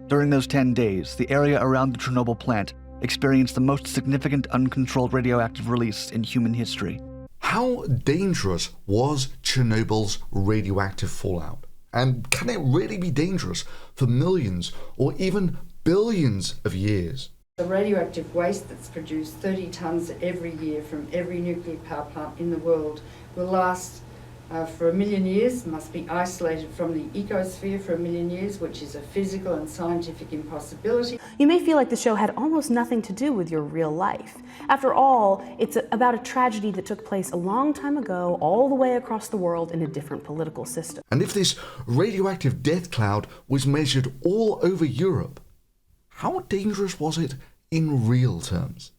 During those 10 days, the area around the Chernobyl plant experienced the most significant uncontrolled radioactive release in human history. How dangerous was Chernobyl's radioactive fallout? And can it really be dangerous for millions or even billions of years? The radioactive waste that's produced 30 tonnes every year from every nuclear power plant in the world will last for 1 million years, must be isolated from the ecosphere for 1 million years, which is a physical and scientific impossibility. You may feel like the show had almost nothing to do with your real life. After all, it's about a tragedy that took place a long time ago, all the way across the world in a different political system. And if this radioactive death cloud was measured all over Europe, how dangerous was it in real terms?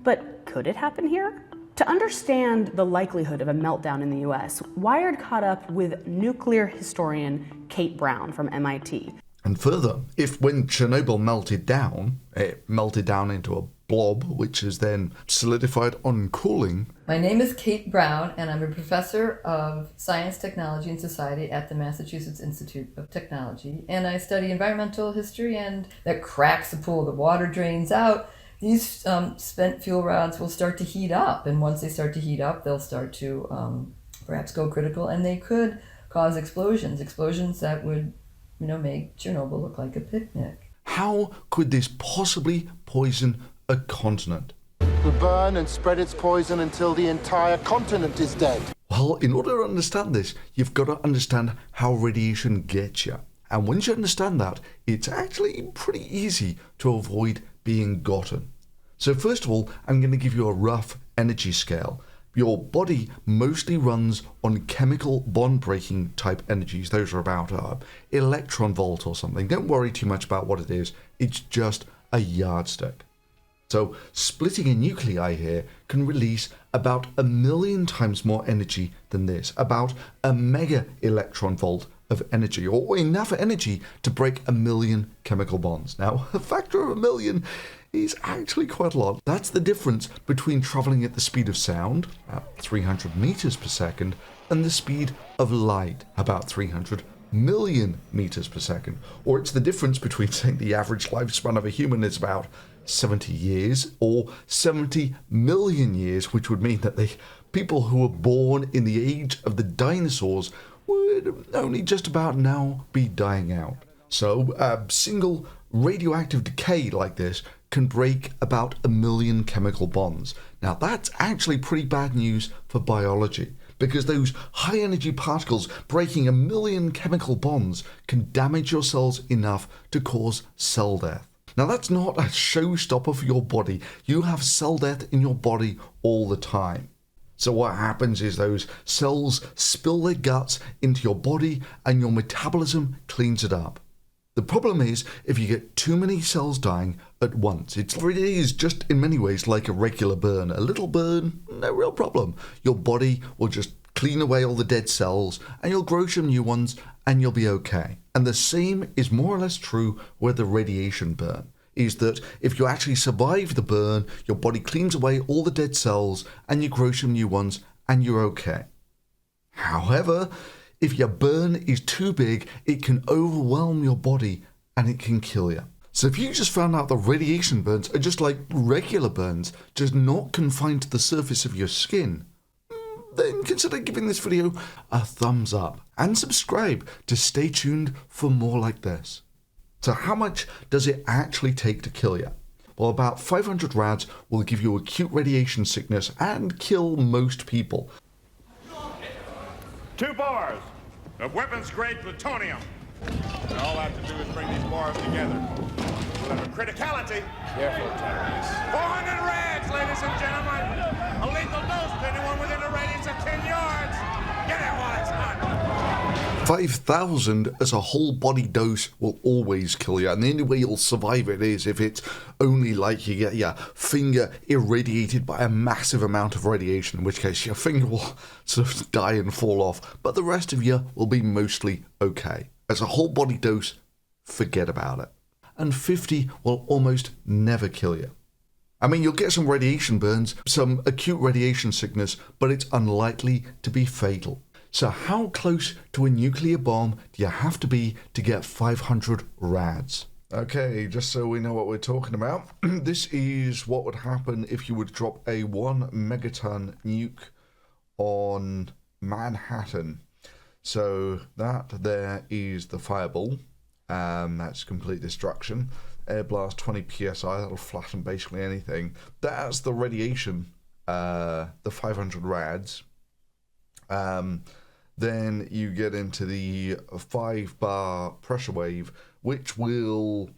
But could it happen here? To understand the likelihood of a meltdown in the US, Wired caught up with nuclear historian Kate Brown from MIT. And further, if when Chernobyl melted down, it melted down into a blob, which is then solidified on cooling. My name is Kate Brown, and I'm a professor of science, technology, and society at the Massachusetts Institute of Technology. And I study environmental history, and that cracks the pool, the water drains out. These spent fuel rods will start to heat up, and once they start to heat up, they'll start to perhaps go critical, and they could cause explosions that would, make Chernobyl look like a picnic. How could this possibly poison a continent? Will burn and spread its poison until the entire continent is dead. Well, in order to understand this, you've got to understand how radiation gets you. And once you understand that, it's actually pretty easy to avoid being gotten. So first of all, I'm going to give you a rough energy scale. Your body mostly runs on chemical bond-breaking type energies. Those are about electron volt or something. Don't worry too much about what it is. It's just a yardstick. So splitting a nuclei here can release about 1 million times more energy than this, about a mega electron volt of energy, or enough energy to break 1 million chemical bonds. Now, a factor of 1 million is actually quite a lot. That's the difference between traveling at the speed of sound, about 300 meters per second, and the speed of light, about 300 million meters per second. Or it's the difference between saying the average lifespan of a human is about 70 years or 70 million years, which would mean that the people who were born in the age of the dinosaurs would only just about now be dying out. So a single radioactive decay like this can break about 1 million chemical bonds. Now that's actually pretty bad news for biology, because those high energy particles breaking 1 million chemical bonds can damage your cells enough to cause cell death. Now that's not a showstopper for your body. You have cell death in your body all the time. So what happens is those cells spill their guts into your body and your metabolism cleans it up. The problem is if you get too many cells dying at once. It is just in many ways like a regular burn. A little burn, no real problem. Your body will just clean away all the dead cells and you'll grow some new ones and you'll be okay. And the same is more or less true with the radiation burn. Is that if you actually survive the burn, your body cleans away all the dead cells and you grow some new ones and you're okay. However, if your burn is too big, it can overwhelm your body and it can kill you. So if you just found out that radiation burns are just like regular burns, just not confined to the surface of your skin, then consider giving this video a thumbs up and subscribe to stay tuned for more like this. So how much does it actually take to kill you? Well, about 500 rads will give you acute radiation sickness and kill most people. 2 bars of weapons-grade plutonium. And all I have to do is bring these bars together. We'll have a criticality. Careful, terrorists. 400 rads, ladies and gentlemen. A lethal dose to anyone within a radius of 10 yards. Get it while it's hot. 5,000 as a whole body dose will always kill you, and the only way you'll survive it is if it's only like you get your finger irradiated by a massive amount of radiation, in which case your finger will sort of die and fall off, but the rest of you will be mostly okay. As a whole body dose, forget about it. And 50 will almost never kill you. I mean, you'll get some radiation burns, some acute radiation sickness, but it's unlikely to be fatal. So how close to a nuclear bomb do you have to be to get 500 rads? Okay, just so we know what we're talking about, this is what would happen if you would drop a 1 megaton nuke on Manhattan. So that there is the fireball. That's complete destruction. Air blast 20 psi, that'll flatten basically anything. That's the radiation, the 500 rads. Then you get into the 5 bar pressure wave, which will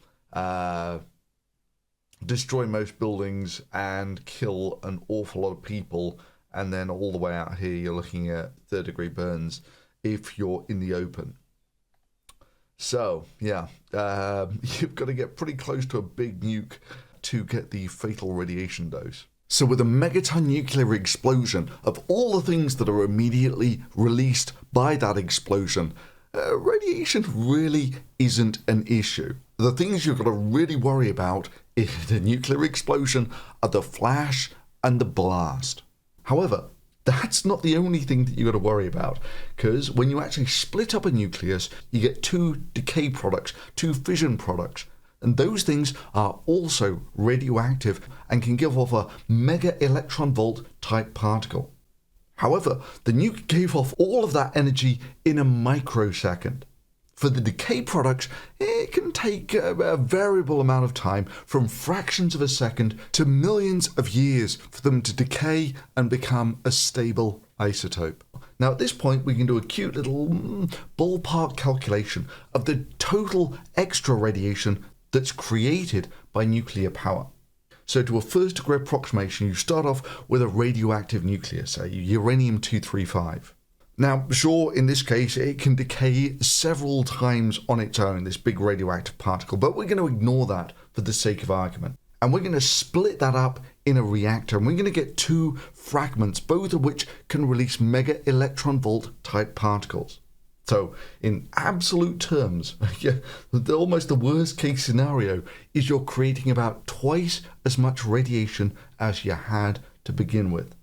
destroy most buildings and kill an awful lot of people. And then all the way out here, you're looking at 3rd-degree burns if you're in the open. So, yeah, you've got to get pretty close to a big nuke to get the fatal radiation dose. So with a megaton nuclear explosion, of all the things that are immediately released by that explosion, radiation really isn't an issue. The things you've got to really worry about in a nuclear explosion are the flash and the blast. However, that's not the only thing that you've got to worry about, because when you actually split up a nucleus, you get 2 decay products, 2 fission products, and those things are also radioactive and can give off a mega electron volt type particle. However, the nuke gave off all of that energy in a microsecond. For the decay products, it can take a variable amount of time, from fractions of a second to millions of years, for them to decay and become a stable isotope. Now at this point we can do a cute little ballpark calculation of the total extra radiation that's created by nuclear power. So to a 1st-degree approximation, you start off with a radioactive nucleus, say uranium-235. Now, sure, in this case, it can decay several times on its own, this big radioactive particle, but we're going to ignore that for the sake of argument. And we're going to split that up in a reactor, and we're going to get 2 fragments, both of which can release mega electron volt type particles. So, in absolute terms, almost the worst case scenario is you're creating about twice as much radiation as you had to begin with.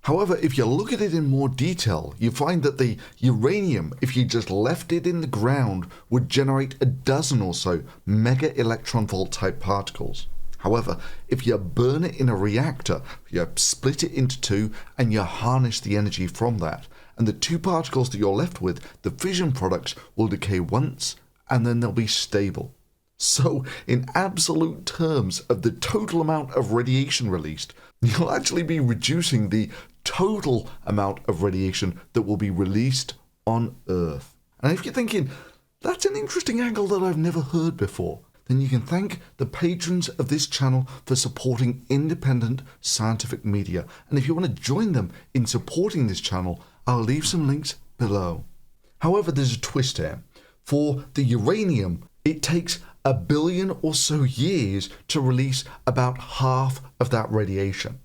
However, if you look at it in more detail, you find that the uranium, if you just left it in the ground, would generate a dozen or so mega electron volt type particles. However, if you burn it in a reactor, you split it into 2 and you harness the energy from that, and the 2 particles that you're left with, the fission products, will decay once and then they'll be stable. So, in absolute terms of the total amount of radiation released, you'll actually be reducing the total amount of radiation that will be released on Earth. And if you're thinking, that's an interesting angle that I've never heard before, then you can thank the patrons of this channel for supporting independent scientific media. And if you want to join them in supporting this channel, I'll leave some links below. However, there's a twist here. For the uranium, it takes 1 billion or so years to release about half of that radiation.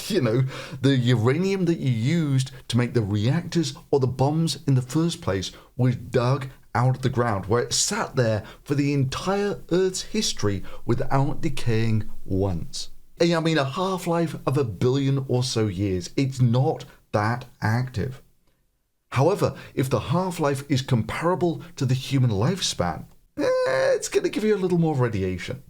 You know, the uranium that you used to make the reactors or the bombs in the first place was dug out of the ground, where it sat there for the entire Earth's history without decaying once. I mean, a half-life of 1 billion or so years. It's not that active. However, if the half-life is comparable to the human lifespan, it's going to give you a little more radiation.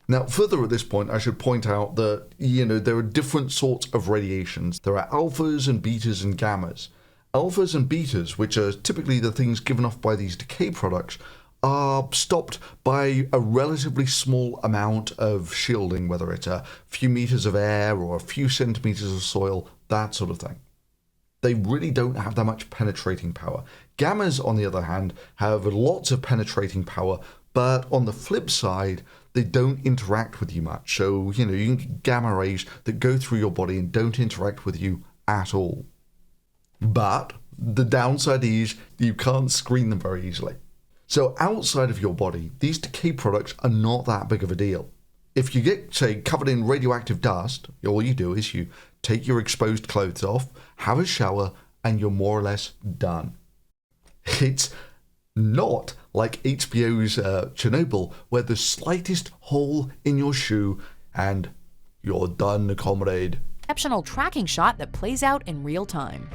Now, further at this point, I should point out that, there are different sorts of radiations. There are alphas and betas and gammas. Alphas and betas, which are typically the things given off by these decay products, are stopped by a relatively small amount of shielding, whether it's a few meters of air or a few centimeters of soil, that sort of thing. They really don't have that much penetrating power. Gammas, on the other hand, have lots of penetrating power, but on the flip side, they don't interact with you much. So, you can get gamma rays that go through your body and don't interact with you at all. But the downside is you can't screen them very easily. So outside of your body, these decay products are not that big of a deal. If you get, say, covered in radioactive dust, all you do is you take your exposed clothes off, have a shower, and you're more or less done. It's not like HBO's Chernobyl, where the slightest hole in your shoe and you're done, comrade. Exceptional tracking shot that plays out in real time.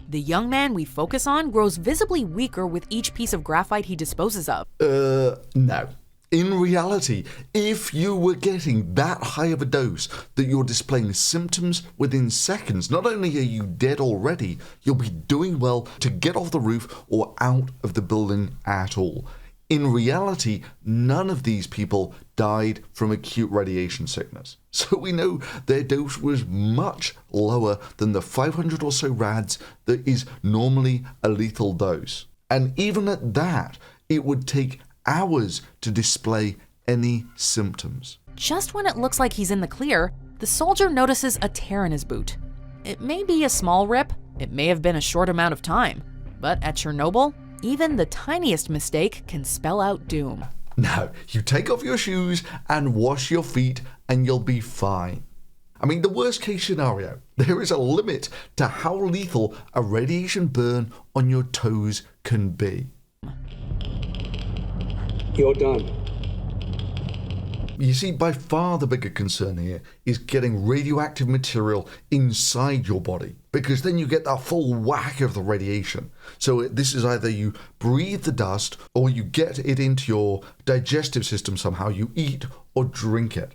The young man we focus on grows visibly weaker with each piece of graphite he disposes of. No. In reality, if you were getting that high of a dose that you're displaying symptoms within seconds, not only are you dead already, you'll be doing well to get off the roof or out of the building at all. In reality, none of these people died from acute radiation sickness. So we know their dose was much lower than the 500 or so rads that is normally a lethal dose. And even at that, it would take hours to display any symptoms. Just when it looks like he's in the clear, the soldier notices a tear in his boot. It may be a small rip, it may have been a short amount of time, but at Chernobyl, even the tiniest mistake can spell out doom. Now, you take off your shoes and wash your feet and you'll be fine. I mean, the worst case scenario, there is a limit to how lethal a radiation burn on your toes can be. You're done. You see, by far the bigger concern here is getting radioactive material inside your body, because then you get that full whack of the radiation. So this is either you breathe the dust or you get it into your digestive system somehow, you eat or drink it.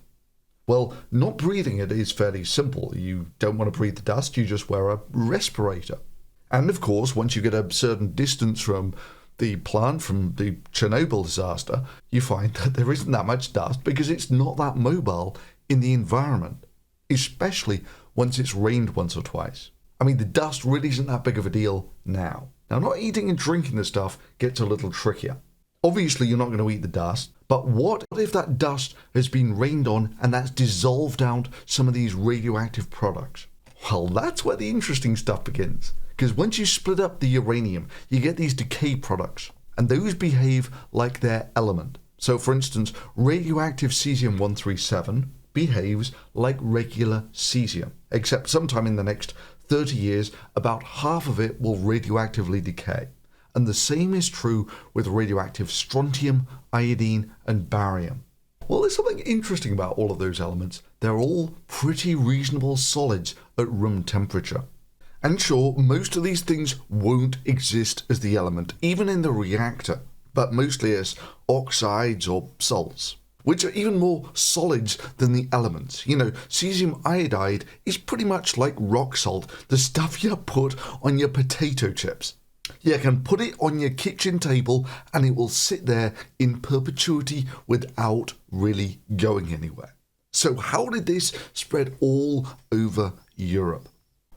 Well, not breathing it is fairly simple. You don't want to breathe the dust, you just wear a respirator. And of course, once you get a certain distance from the plant, from the Chernobyl disaster, you find that there isn't that much dust because it's not that mobile in the environment, especially once it's rained once or twice. I mean, the dust really isn't that big of a deal now. Now, not eating and drinking the stuff gets a little trickier. Obviously, you're not going to eat the dust, but what if that dust has been rained on and that's dissolved out some of these radioactive products? Well, that's where the interesting stuff begins. Because once you split up the uranium, you get these decay products, and those behave like their element. So, for instance, radioactive cesium-137 behaves like regular cesium, except sometime in the next 30 years, about half of it will radioactively decay. And the same is true with radioactive strontium, iodine, and barium. Well, there's something interesting about all of those elements. They're all pretty reasonable solids at room temperature. And sure, most of these things won't exist as the element, even in the reactor, but mostly as oxides or salts, which are even more solids than the elements. You know, cesium iodide is pretty much like rock salt, the stuff you put on your potato chips. You can put it on your kitchen table and it will sit there in perpetuity without really going anywhere. So how did this spread all over Europe?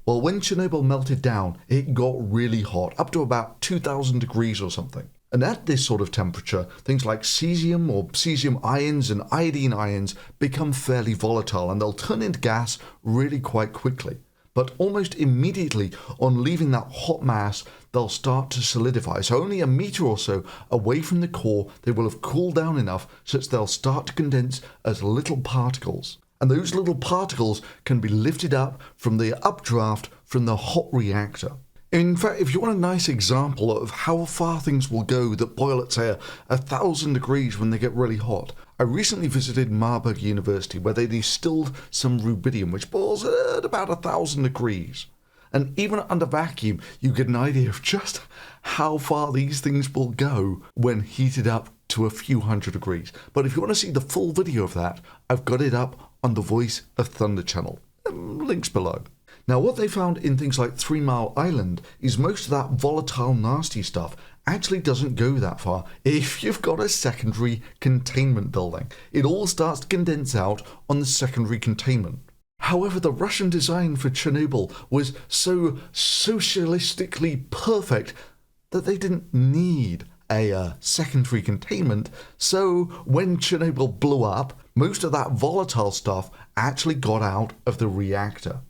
Well, when Chernobyl melted down, it got really hot, up to about 2,000 degrees or something. And at this sort of temperature, things like cesium or cesium ions and iodine ions become fairly volatile, and they'll turn into gas really quite quickly. But almost immediately on leaving that hot mass, they'll start to solidify. So only a meter or so away from the core, they will have cooled down enough such they'll start to condense as little particles. And those little particles can be lifted up from the updraft from the hot reactor. In fact, if you want a nice example of how far things will go that boil at, say, 1,000 degrees when they get really hot, I recently visited Marburg University where they distilled some rubidium, which boils at about 1,000 degrees. And even under vacuum, you get an idea of just how far these things will go when heated up to a few hundred degrees. But if you want to see the full video of that, I've got it up on the Voice of Thunder channel. Links below. Now, what they found in things like 3 Mile Island is most of that volatile, nasty stuff actually doesn't go that far if you've got a secondary containment building. It all starts to condense out on the secondary containment. However, the Russian design for Chernobyl was so socialistically perfect that they didn't need a secondary containment, so when Chernobyl blew up, most of that volatile stuff actually got out of the reactor.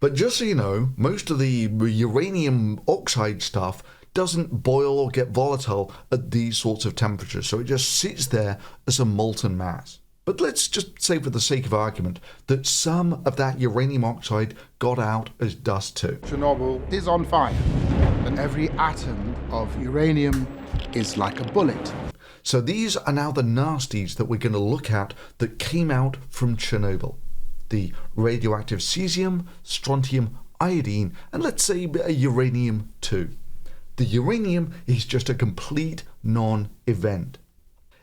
But just so you know, most of the uranium oxide stuff doesn't boil or get volatile at these sorts of temperatures, so it just sits there as a molten mass. But let's just say, for the sake of argument, that some of that uranium oxide got out as dust too. Chernobyl is on fire, and every atom of uranium is like a bullet. So these are now the nasties that we're going to look at that came out from Chernobyl. The radioactive cesium, strontium, iodine, and let's say uranium-2. The uranium is just a complete non-event.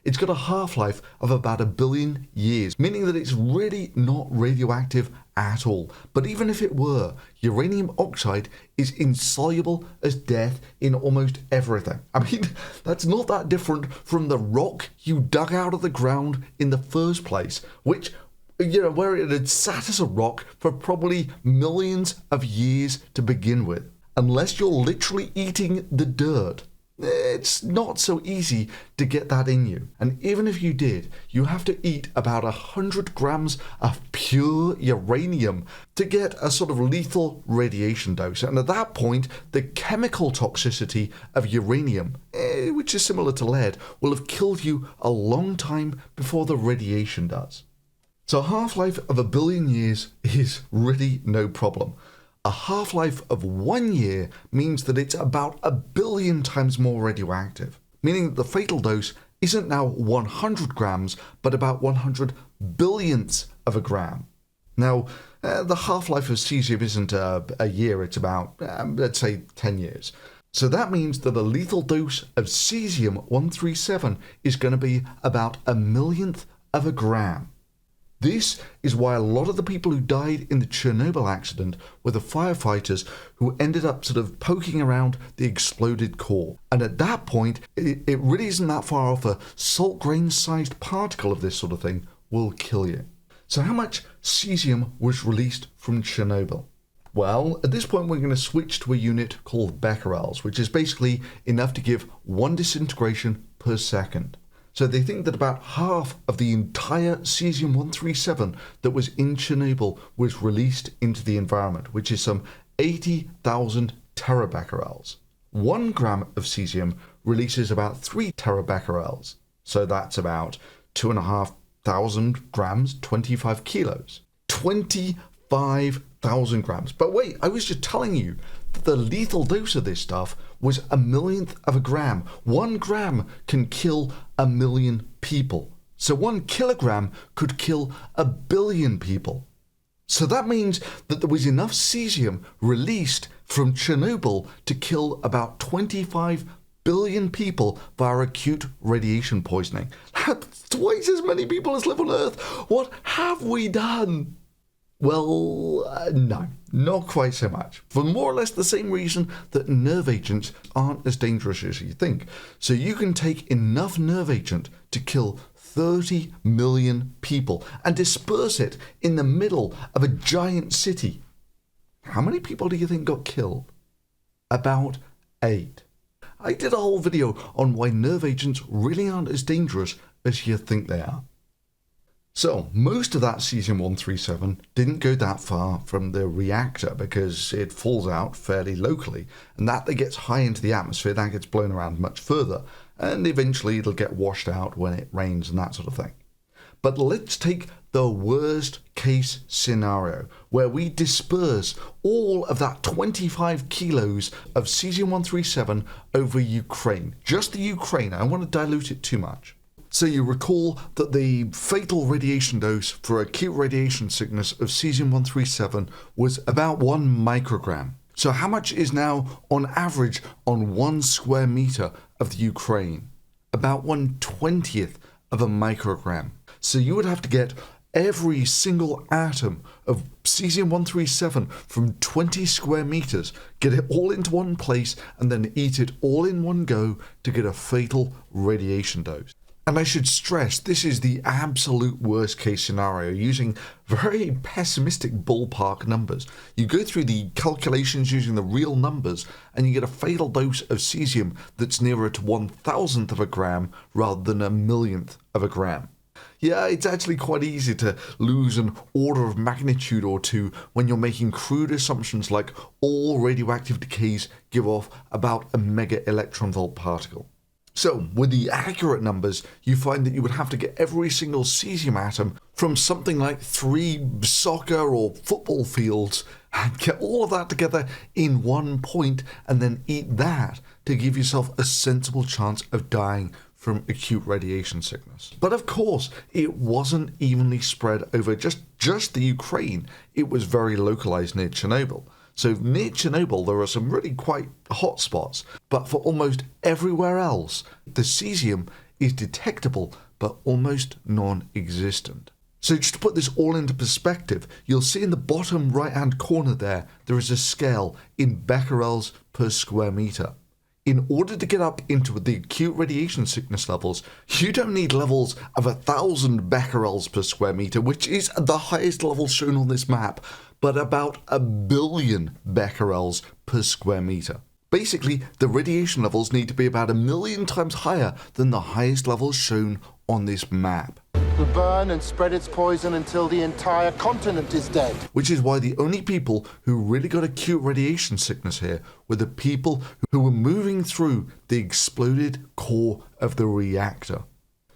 It's got a half-life of about 1 billion years, meaning that it's really not radioactive at all. But even if it were, uranium oxide is insoluble as death in almost everything. I mean, that's not that different from the rock you dug out of the ground in the first place, which, where it had sat as a rock for probably millions of years to begin with. Unless you're literally eating the dirt, it's not so easy to get that in you. And even if you did, you have to eat about 100 grams of pure uranium to get a sort of lethal radiation dose. And at that point, the chemical toxicity of uranium, which is similar to lead, will have killed you a long time before the radiation does. So a half-life of 1 billion years is really no problem. A half-life of 1 year means that it's about 1 billion times more radioactive, meaning that the fatal dose isn't now 100 grams, but about 100 billionths of a gram. Now, the half-life of cesium isn't a year, it's about, let's say, 10 years. So that means that a lethal dose of cesium-137 is going to be about 1 millionth of a gram. This is why a lot of the people who died in the Chernobyl accident were the firefighters who ended up sort of poking around the exploded core. And at that point, it really isn't that far off. A salt grain-sized particle of this sort of thing will kill you. So how much cesium was released from Chernobyl? Well, at this point we're going to switch to a unit called becquerels, which is basically enough to give 1 disintegration per second. So they think that about half of the entire cesium-137 that was in Chernobyl was released into the environment, which is some 80,000 terabecquerels. 1 gram of cesium releases about 3 terabecquerels. So that's about 2,500 grams, 25 kilos. 25,000 grams. But wait, I was just telling you that the lethal dose of this stuff was 1 millionth of a gram. 1 gram can kill 1 million people. So 1 kilogram could kill 1 billion people. So that means that there was enough cesium released from Chernobyl to kill about 25 billion people via acute radiation poisoning. That's twice as many people as live on Earth. What have we done? Well, no, not quite so much. For more or less the same reason that nerve agents aren't as dangerous as you think. So you can take enough nerve agent to kill 30 million people and disperse it in the middle of a giant city. How many people do you think got killed? About 8. I did a whole video on why nerve agents really aren't as dangerous as you think they are. So, most of that cesium-137 didn't go that far from the reactor because it falls out fairly locally, and that gets high into the atmosphere, that gets blown around much further, and eventually it'll get washed out when it rains and that sort of thing. But let's take the worst case scenario, where we disperse all of that 25 kilos of cesium-137 over Ukraine. Just the Ukraine, I don't want to dilute it too much. So you recall that the fatal radiation dose for acute radiation sickness of cesium-137 was about 1 microgram. So how much is now on average on 1 square meter of the Ukraine? About 1/20th of a microgram. So you would have to get every single atom of cesium-137 from 20 square meters, get it all into one place, and then eat it all in one go to get a fatal radiation dose. And I should stress, this is the absolute worst case scenario, using very pessimistic ballpark numbers. You go through the calculations using the real numbers, and you get a fatal dose of cesium that's nearer to 1,000th of a gram rather than 1 millionth of a gram. Yeah, it's actually quite easy to lose an order of magnitude or two when you're making crude assumptions like all radioactive decays give off about a mega electron volt particle. So, with the accurate numbers, you find that you would have to get every single cesium atom from something like 3 soccer or football fields and get all of that together in one point and then eat that to give yourself a sensible chance of dying from acute radiation sickness. But of course, it wasn't evenly spread over just the Ukraine. It was very localized near Chernobyl. So near Chernobyl, there are some really quite hot spots, but for almost everywhere else, the cesium is detectable but almost non-existent. So just to put this all into perspective, you'll see in the bottom right-hand corner there is a scale in becquerels per square meter. In order to get up into the acute radiation sickness levels, you don't need levels of 1,000 becquerels per square meter, which is the highest level shown on this map, but about 1 billion becquerels per square meter. Basically, the radiation levels need to be about 1 million times higher than the highest levels shown on this map. Will burn and spread its poison until the entire continent is dead. Which is why the only people who really got acute radiation sickness here were the people who were moving through the exploded core of the reactor.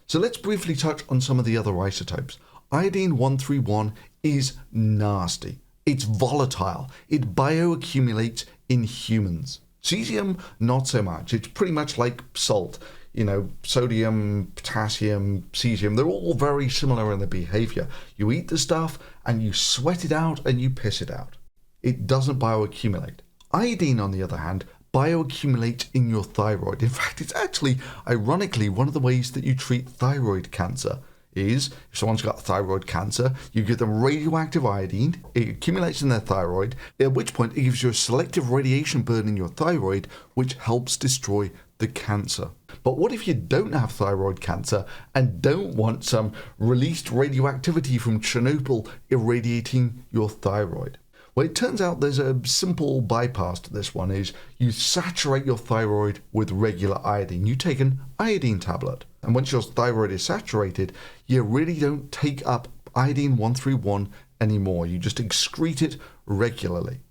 So let's briefly touch on some of the other isotopes. Iodine-131 is nasty. It's volatile. It bioaccumulates in humans. Cesium, not so much. It's pretty much like salt. You know, sodium, potassium, cesium, they're all very similar in their behavior. You eat the stuff and you sweat it out and you piss it out. It doesn't bioaccumulate. Iodine, on the other hand, bioaccumulates in your thyroid. In fact, it's actually, ironically, one of the ways that you treat thyroid cancer is, if someone's got thyroid cancer, you give them radioactive iodine, it accumulates in their thyroid, at which point it gives you a selective radiation burn in your thyroid, which helps destroy the cancer. But what if you don't have thyroid cancer and don't want some released radioactivity from Chernobyl irradiating your thyroid? Well, it turns out there's a simple bypass to this one, is you saturate your thyroid with regular iodine. You take an iodine tablet, and once your thyroid is saturated, you really don't take up iodine-131 anymore. You just excrete it regularly.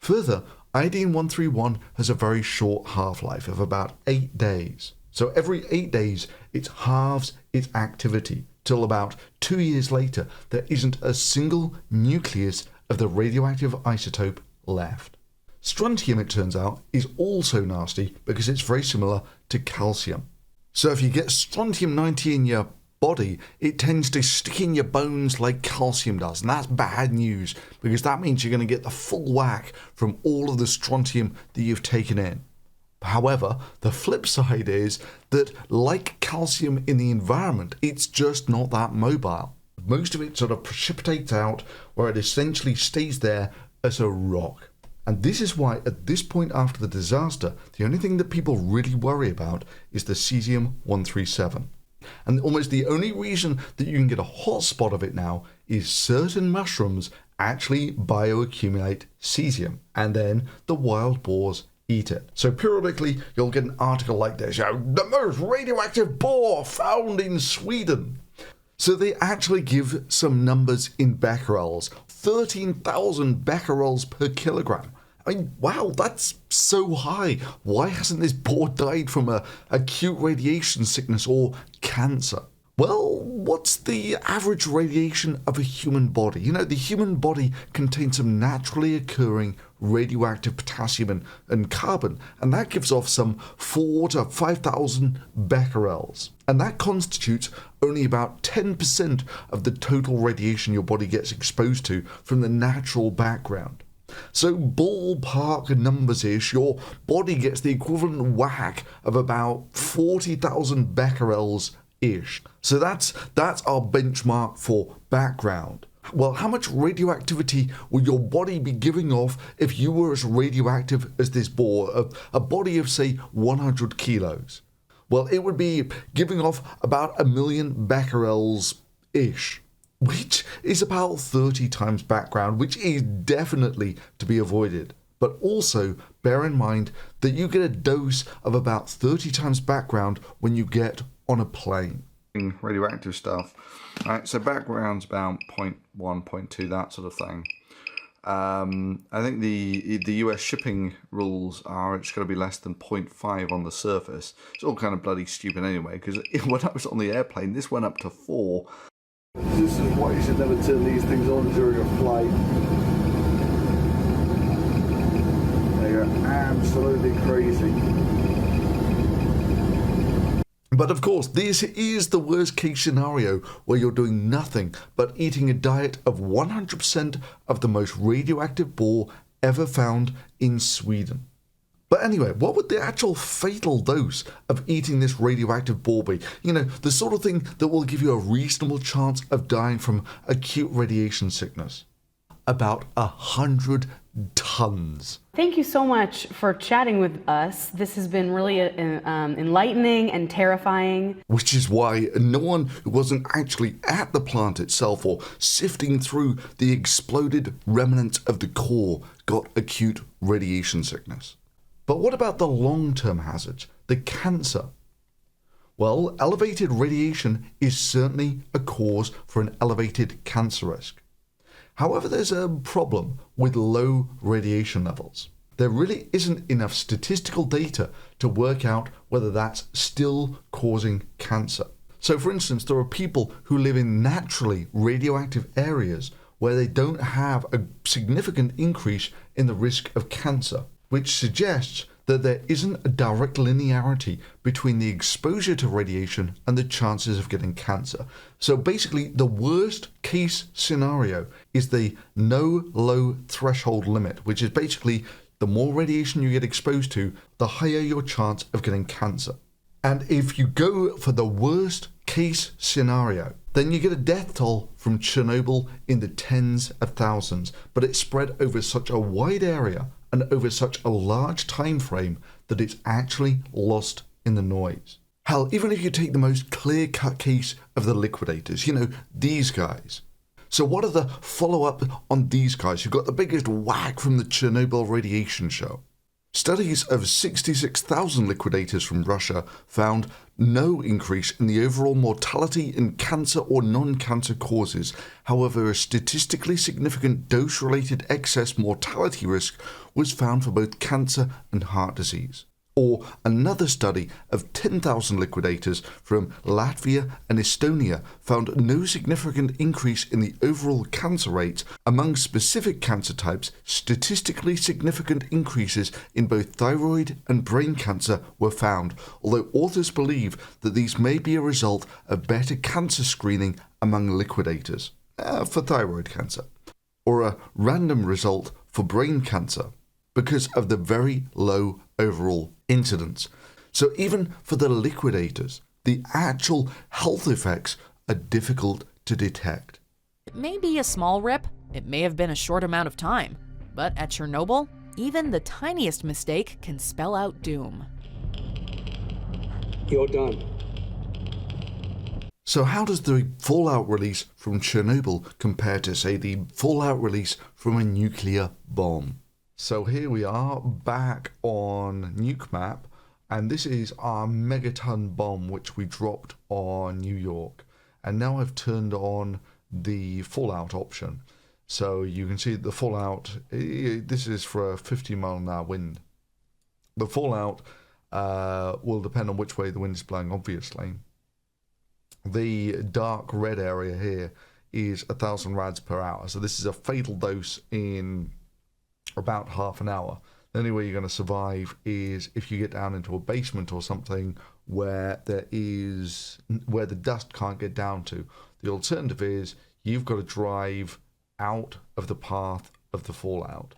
Further, iodine-131 has a very short half-life of about 8 days. So every 8 days, it halves its activity, till about 2 years later, there isn't a single nucleus of the radioactive isotope left. Strontium, it turns out, is also nasty because it's very similar to calcium. So if you get strontium-90 in your body, it tends to stick in your bones like calcium does, and that's bad news because that means you're going to get the full whack from all of the strontium that you've taken in. However, the flip side is that, like calcium in the environment, it's just not that mobile. Most of it sort of precipitates out where it essentially stays there as a rock. And this is why, at this point after the disaster, the only thing that people really worry about is the cesium-137. And almost the only reason that you can get a hot spot of it now is certain mushrooms actually bioaccumulate cesium, and then the wild boars eat it. So periodically you'll get an article like this, the most radioactive boar found in Sweden. So they actually give some numbers in becquerels, 13,000 becquerels per kilogram. I mean, wow, that's so high. Why hasn't this boar died from acute radiation sickness or cancer? Well, what's the average radiation of a human body? You know, the human body contains some naturally occurring radioactive potassium and carbon, and that gives off some 4,000 to 5,000 becquerels. And that constitutes only about 10% of the total radiation your body gets exposed to from the natural background. So ballpark numbers-ish, your body gets the equivalent whack of about 40,000 becquerels-ish. So that's our benchmark for background. Well, how much radioactivity would your body be giving off if you were as radioactive as this boar, a body of, say, 100 kilos? Well, it would be giving off about 1 million becquerels-ish, which is about 30 times background, which is definitely to be avoided. But also, bear in mind that you get a dose of about 30 times background when you get on a plane. Radioactive stuff. Alright, so background's about 0.1, 0.2, that sort of thing. I think the US shipping rules are it's got to be less than 0.5 on the surface. It's all kind of bloody stupid anyway, because when I was on the airplane, this went up to 4. This is why you should never turn these things on during a flight. They are absolutely crazy. But of course, this is the worst case scenario where you're doing nothing but eating a diet of 100% of the most radioactive boar ever found in Sweden. But anyway, what would the actual fatal dose of eating this radioactive ball be? You know, the sort of thing that will give you a reasonable chance of dying from acute radiation sickness. About 100 tons. Thank you so much for chatting with us. This has been really enlightening and terrifying. Which is why no one who wasn't actually at the plant itself or sifting through the exploded remnants of the core got acute radiation sickness. But what about the long-term hazards, the cancer? Well, elevated radiation is certainly a cause for an elevated cancer risk. However, there's a problem with low radiation levels. There really isn't enough statistical data to work out whether that's still causing cancer. So for instance, there are people who live in naturally radioactive areas where they don't have a significant increase in the risk of cancer, which suggests that there isn't a direct linearity between the exposure to radiation and the chances of getting cancer. So basically, the worst case scenario is the no low threshold limit, which is basically the more radiation you get exposed to, the higher your chance of getting cancer. And if you go for the worst case scenario, then you get a death toll from Chernobyl in the tens of thousands, but it's spread over such a wide area and over such a large time frame that it's actually lost in the noise. Hell, even if you take the most clear-cut case of the liquidators, you know, these guys. So what are the follow-up on these guys who got the biggest whack from the Chernobyl radiation show? Studies of 66,000 liquidators from Russia found no increase in the overall mortality in cancer or non-cancer causes. However, a statistically significant dose-related excess mortality risk was found for both cancer and heart disease. Or another study of 10,000 liquidators from Latvia and Estonia found no significant increase in the overall cancer rates. Among specific cancer types, statistically significant increases in both thyroid and brain cancer were found, although authors believe that these may be a result of better cancer screening among liquidators for thyroid cancer, or a random result for brain cancer because of the very low overall incidence. So even for the liquidators, the actual health effects are difficult to detect. It may be a small rip, it may have been a short amount of time, but at Chernobyl, even the tiniest mistake can spell out doom. You're done. So how does the fallout release from Chernobyl compare to, say, the fallout release from a nuclear bomb? So here we are back on Nuke Map, and this is our megaton bomb which we dropped on New York. And now I've turned on the fallout option. So you can see the fallout, this is for a 50-mile-an-hour wind. The fallout will depend on which way the wind is blowing, obviously. The dark red area here is 1,000 rads per hour. So this is a fatal dose in about half an hour. The only way you're going to survive is if you get down into a basement or something where the dust can't get down to. The alternative is you've got to drive out of the path of the fallout.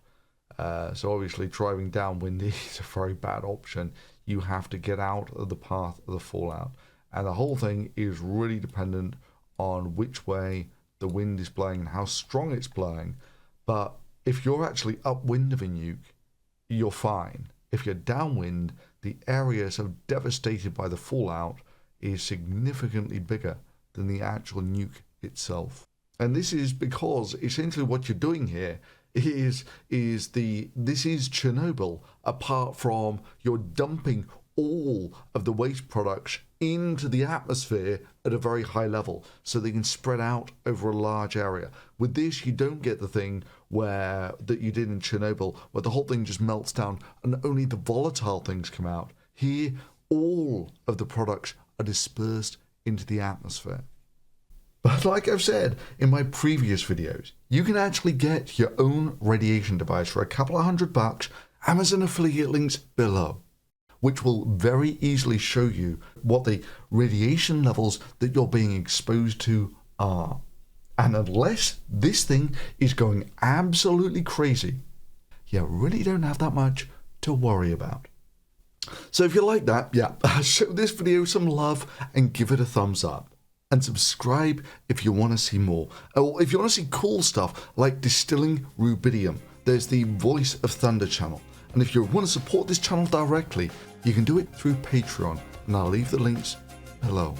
So obviously driving downwind is a very bad option. You have to get out of the path of the fallout. And the whole thing is really dependent on which way the wind is blowing and how strong it's blowing. But if you're actually upwind of a nuke, you're fine. If you're downwind, the area so devastated by the fallout is significantly bigger than the actual nuke itself. And this is because essentially what you're doing here is this is Chernobyl, apart from you're dumping all of the waste products into the atmosphere at a very high level so they can spread out over a large area. With this, you don't get the thing that you did in Chernobyl, where the whole thing just melts down and only the volatile things come out. Here, all of the products are dispersed into the atmosphere. But like I've said in my previous videos, you can actually get your own radiation device for a couple of $100. Amazon affiliate links below, which will very easily show you what the radiation levels that you're being exposed to are. And unless this thing is going absolutely crazy, you really don't have that much to worry about. So if you like that, show this video some love and give it a thumbs up. And subscribe if you want to see more. Or if you want to see cool stuff like distilling rubidium, there's the Voice of Thunder channel. And if you want to support this channel directly, you can do it through Patreon, and I'll leave the links below.